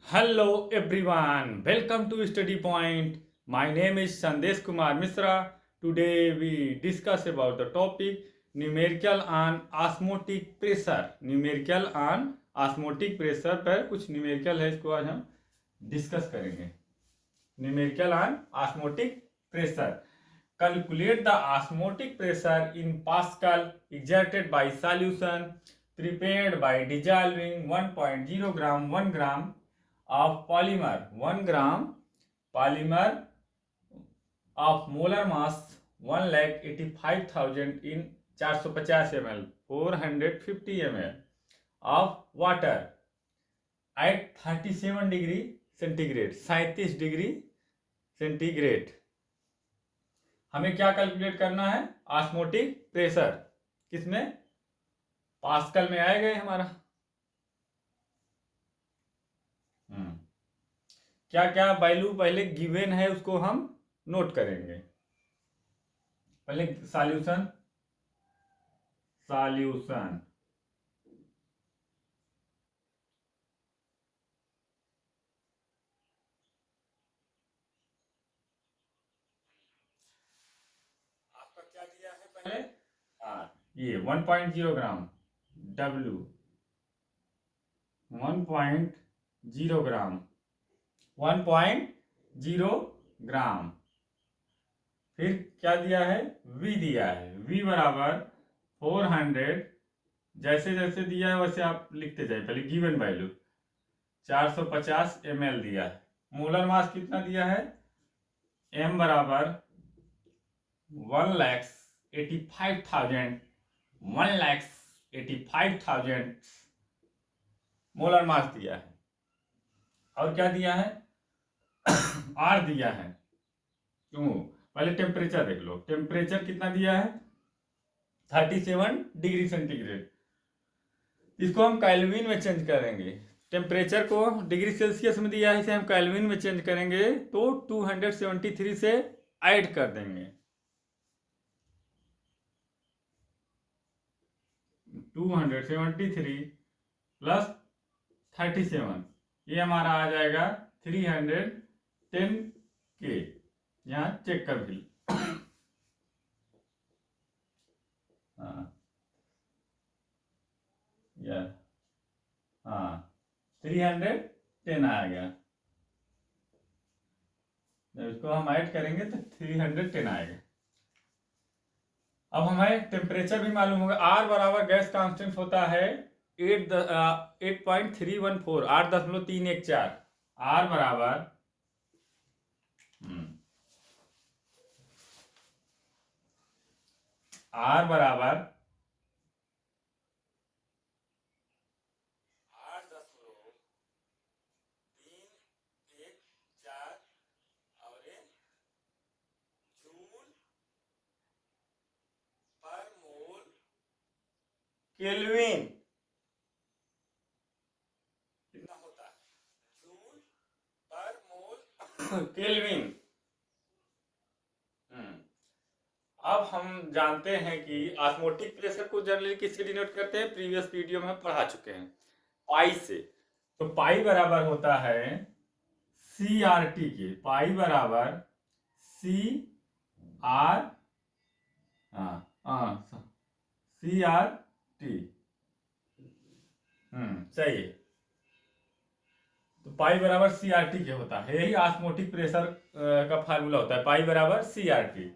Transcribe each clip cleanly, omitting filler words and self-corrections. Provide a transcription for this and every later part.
Hello everyone, welcome to Study Point. My name is Sandesh Kumar Misra. Today we discuss about the topic numerical on osmotic pressure. Numerical on osmotic pressure पर कुछ numerical है, इसको आज हम discuss करेंगे. Numerical on osmotic pressure. Calculate the osmotic pressure in Pascal exerted by solution prepared by dissolving 1.0 gram 1 gram of polymer 1 gram polymer of molar mass 1,85,000 in 450 ml 450 ml of water at 37 degree centigrade 37 degree centigrade. हमें क्या calculate करना है? Osmotic pressure. किसमें? Pascal में आएगा हमारा. क्या क्या वैल्यू पहले गिवन है उसको हम नोट करेंगे. पहले सॉल्यूशन आपका क्या दिया है पहले? ये 1.0 ग्राम W 1.0 ग्राम 1.0 ग्राम. फिर क्या दिया है? V दिया है. V बराबर 400. जैसे जैसे दिया है वैसे आप लिखते जाए. पहले गिवन वैल्यू 450 ml दिया है. मोलर मास कितना दिया है? M बराबर 1,85,000 मोलर मास दिया है. और क्या दिया है? R दिया है. क्यों? पहले टेम्परेचर देख लो. टेम्परेचर कितना दिया है? 37 डिग्री सेंटीग्रेड. इसको हम केल्विन में चेंज करेंगे. टेम्परेचर को डिग्री सेल्सियस में दिया है, इसे हम केल्विन में चेंज करेंगे तो 273 से ऐड कर देंगे. 273 प्लस 37 ये हमारा आ जाएगा 310 के. यहाँ चेक कर भी. हाँ 310 आ गया. जब इसको हम ऐड करेंगे तो 310 आएगा. अब हमें टेम्परेचर भी मालूम होगा. R बराबर गैस कांस्टेंट होता है 8.314 8.314. R बराबर R बराबर 8.314 और जूल पर मोल केल्विन कितना होता है? जूल पर मोल केल्विन. अब हम जानते हैं कि ऑस्मोटिक प्रेशर को जनरली किससे डिनोट करते हैं? प्रीवियस वीडियो में हम पढ़ा चुके हैं, पाई से. तो पाई बराबर होता है CRT के. पाई बराबर CRT. सही है. तो पाई बराबर CRT के होता है. यही ऑस्मोटिक प्रेशर का फार्मूला होता है, पाई बराबर CRT.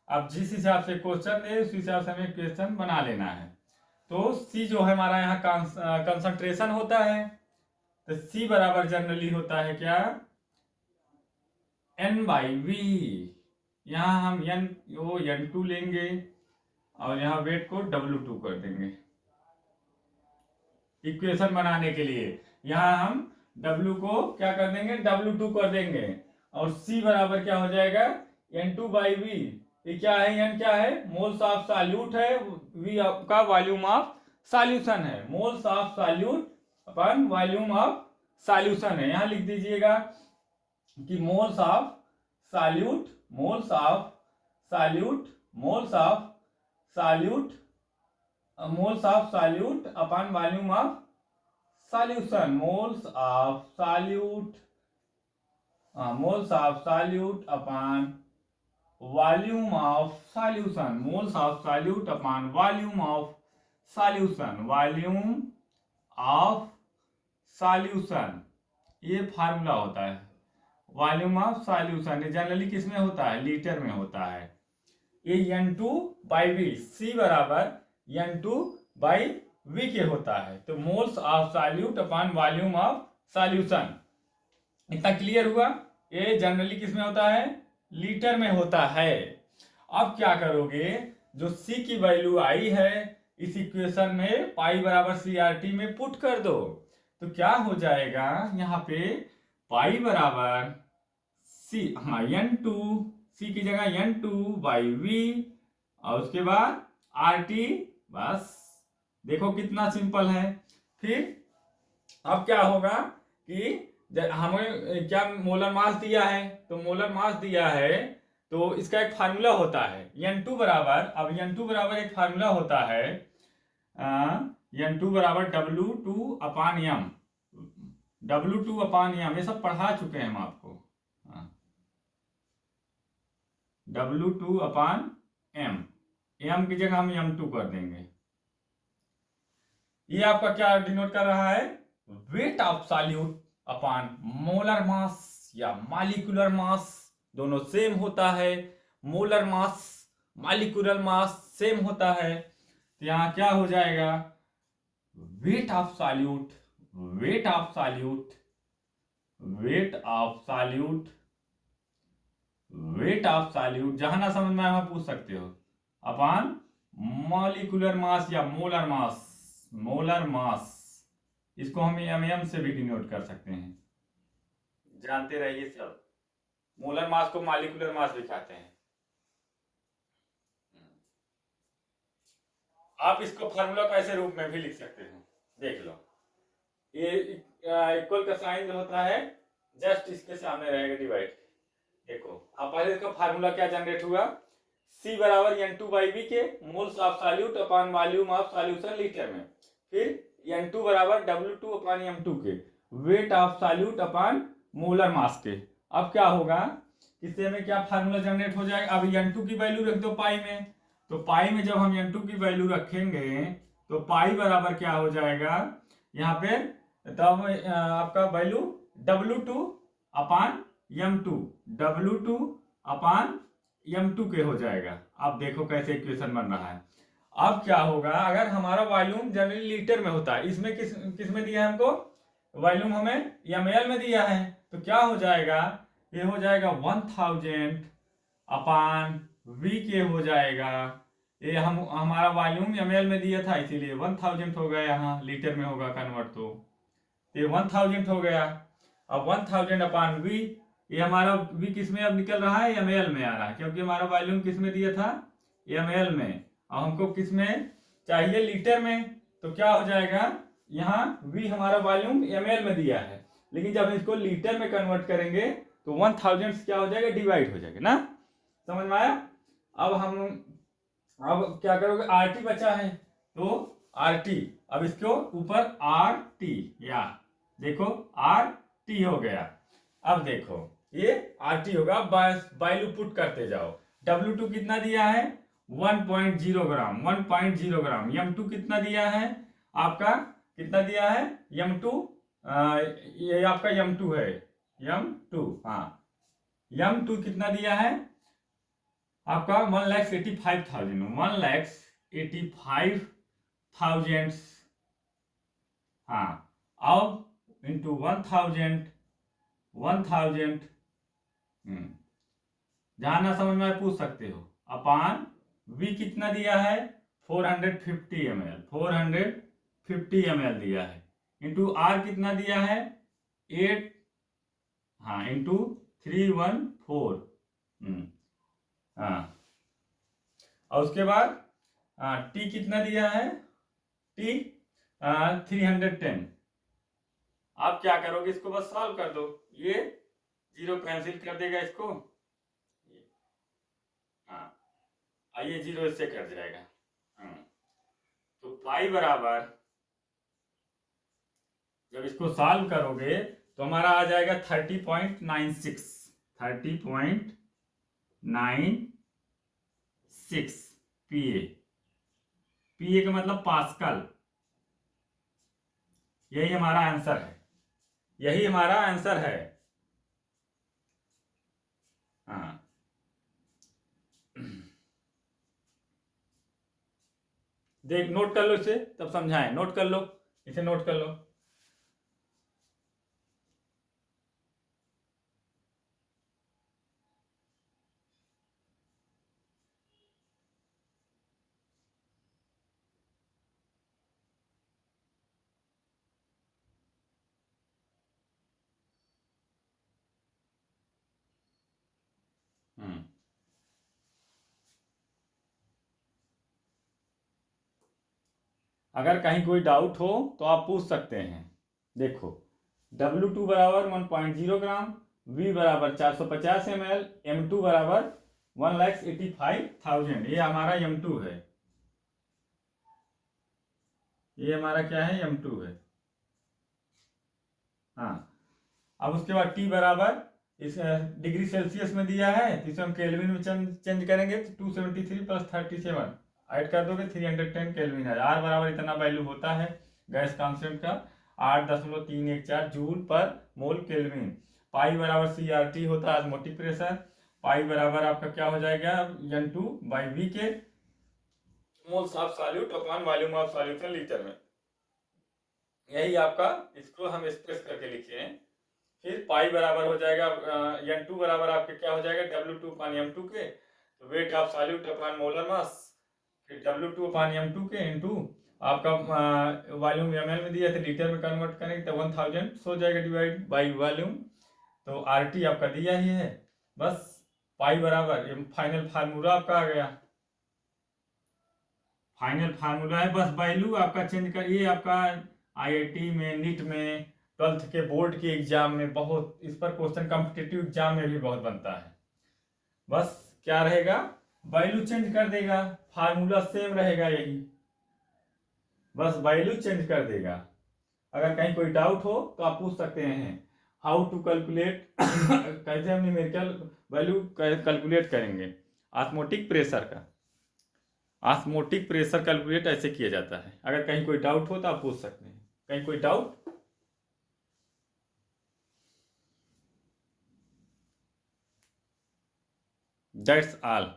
अब जिस हिसाब से क्वेश्चन है उस हिसाब से हमें क्वेश्चन बना लेना है. तो C जो है हमारा यहाँ कंसंट्रेशन होता है, तो C बराबर जनरली होता है क्या? N/V. यहाँ हम N2 लेंगे और यहाँ वेट को W2 कर देंगे इक्वेशन बनाने के लिए. यहाँ हम W को क्या कर देंगे? W2 कर देंगे. और C बराबर क्या हो जाएगा? N2/V. ये क्या है? N क्या है? मोल्स ऑफ सॉल्यूट है. V आपका वॉल्यूम ऑफ सॉल्यूशन है. Moles of solute upon volume of solution है. यहाँ लिख दीजिएगा कि moles of solute upon volume of solution, moles of solute upon volume of solution, moles of solute upon volume of solution, volume of solution, ये formula होता है। Volume of solution generally किस में होता है, लीटर में होता है। ये N2/V, C बराबर N2/V के होता है। तो moles of solute upon volume of solution, इतना क्लियर हुआ। ये जनरली किस में होता है, लीटर में होता है। अब क्या करोगे, जो C की वैल्यू आई है इस इक्वेशन में पाई बराबर CRT में पुट कर दो, तो क्या हो जाएगा, यहाँ पे पाई बराबर N2, C की जगह N2/V और उसके बाद RT, बस देखो कितना सिंपल है। फिर अब क्या होगा कि हमें क्या मोलर मास दिया है, तो मोलर मास दिया है तो इसका एक फार्मूला होता है N2 बराबर, अब N2 बराबर एक फार्मूला होता है N2 बराबर W2/M, W2/M, ये सब पढ़ा चुके हैं हम आपको। W2/M, M की जगह हम M2 कर देंगे। ये आपका क्या डिनोट कर रहा है, weight of solute upon molar mass या मॉलिक्यूलर मास, दोनों सेम होता है। Molar mass molecular mass same होता है, तो यहां क्या हो जाएगा, weight of solute, weight of solute, weight of solute, weight of solute, जहां ना समझ में आए पूछ सकते हो, अपॉन मॉलिक्यूलर मास या मोलर मास, मोलर मास, इसको हम एमएम से भी डिनोट कर सकते हैं, जानते रहिए सब। मोलर मास को मॉलिक्यूलर मास भी कहते हैं। आप इसको फार्मूला का ऐसे रूप में भी लिख सकते हैं, देख लो। ये इक्वल का साइन जो होता है जस्ट इसके सामने रहेगा, डिवाइड। देखो अब पहले इसका फार्मूला क्या जनरेट हुआ, C बराबर N2/V के moles of solute upon volume of solution litre में, फिर N2 बराबर W2/M2 के weight of solute upon molar mass के। अब क्या होगा, इससे में क्या फार्मूला जनरेट हो जाएगा, अब N2 की वैल्यू रख दो पाई में, तो पाई में जब हम N2 की वैल्यू रखेंगे तो पाई बराबर क्या हो जाएगा, यहाँ पे तब आपका वैल्यू W2/M2, W2/M2 के हो जाएगा। अब देखो कैसे इक्वेशन बन रहा है। अब क्या होगा, अगर हमारा वॉल्यूम जनरली लीटर में होता है, इसमें किस में दिया है हमको, वॉल्यूम हमें ml में दिया है, तो क्या हो जाएगा, ये हो जाएगा 1000/V के हो जाएगा। ये हमारा वॉल्यूम ml में दिया था इसीलिए 1000 हो गया, यहाँ लीटर में होगा कन्वर्ट, तो ये 1000 हो गया। अब 1000/V, ये हमारा V किस में अब निकल रहा है, ml में आ रहा है, क्योंकि हमारा वॉल्यूम किस में दिया था, ml में, और हमको किस में चाहिए, लीटर में, तो क्या हो जाएगा, यहाँ V हमारा वॉल्यूम ml में दिया है, लेकिन जब इसको लीटर में कन्वर्ट करेंगे तो 1000 क्या हो जाएगा, डिवाइड हो जाएगा ना, समझ में आया। अब क्या करोगे, RT बचा है, तो RT, अब इसको ऊपर RT, या देखो RT हो गया। अब देखो ये RT होगा, बस वैल्यू पुट करते जाओ। W2 कितना दिया है, 1.0 ग्राम, 1.0 ग्राम। M2 कितना दिया है आपका, कितना दिया है M2, ये आपका M2 है, M2, हाँ, M2 कितना दिया है आपका, 1,85,000, 1,85,000, हाँ, अब इंटू 1000, जहां ना समझ में पूछ सकते हो, अपान V कितना दिया है, 450 ml, 450 ml दिया है, इंटू R कितना दिया है, 8, हाँ, इंटू 314, हाँ, और उसके बाद T कितना दिया है, T 310। आप क्या करोगे, इसको बस सॉल्व कर दो, ये जीरो कैंसिल कर देगा इसको, हाँ, ये जीरो इससे कट जाएगा, तो पाई बराबर जब इसको सॉल्व करोगे तो हमारा आ जाएगा 30.96, 30.96 पीए। पीए का मतलब पास्कल। यही हमारा आंसर है, यही हमारा आंसर है। हाँ, देख नोट कर लो इसे, तब समझाएं। नोट कर लो इसे, नोट कर लो। हम्म अगर कहीं कोई डाउट हो तो आप पूछ सकते हैं। देखो, W2 बराबर 1.0 ग्राम, V बराबर 450 ml, M2 बराबर 1,85,000। ये हमारा M2 है, ये हमारा क्या है, M2 है। हाँ, अब उसके बाद T बराबर इस डिग्री सेल्सियस में दिया है, तो इसे हम केल्विन में चेंज करेंगे तो 273 प्लस 37 ऐड कर दोगे 310 केल्विन है। R बराबर इतना वैल्यू होता है गैस कांस्टेंट का, 8.314 जूल पर मोल केल्विन। पाई बराबर CRT होता है ऑस्मोटिक प्रेशर। पाई बराबर आपका क्या हो जाएगा, N2/V के moles of solute upon volume of solution litre में। यही आपका, इसको हम एक्सप्रेस करके लिखे हैं। फिर पाई बराबर हो जाएगा N2 बराबर आपके क्या हो जाएगा, W2 अपान M2 के, तो weight of solute upon molar mass. फिर W2 अपान M2 के इंटू आपका वॉल्यूम ml में दिया, तो लीटर में कन्वर्ट करेंगे तो 1000 हो जाएगा डिवाइड बाई वॉल्यूम। तो RT आपका दिया ही है। बस पाई बराबर, ये फाइनल फार्मूला आपका आ गया, फाइनल फार्मूला है। बस वैल्यू आपका चेंज कर, ये आपका IIT में, नीट में, 12th के बोर्ड के एग्जाम में बहुत इस पर क्वेश्चन, कॉम्पिटिटिव एग्जाम में भी बहुत बनता है। बस क्या रहेगा, वैल्यू चेंज कर देगा, फार्मूला सेम रहेगा यही, बस वैल्यू चेंज कर देगा। अगर कहीं कोई डाउट हो तो आप पूछ सकते हैं, हाउ टू कैलकुलेट कैसे हम न्यूमेरिकल वैल्यू कैलकुलेट करेंगे ऑस्मोटिक प्रेशर का। ऑस्मोटिक प्रेशर कैलकुलेट ऐसे किया जाता है। अगर कहीं कोई डाउट हो तो आप पूछ सकते हैं। कहीं कोई डाउट? That's all.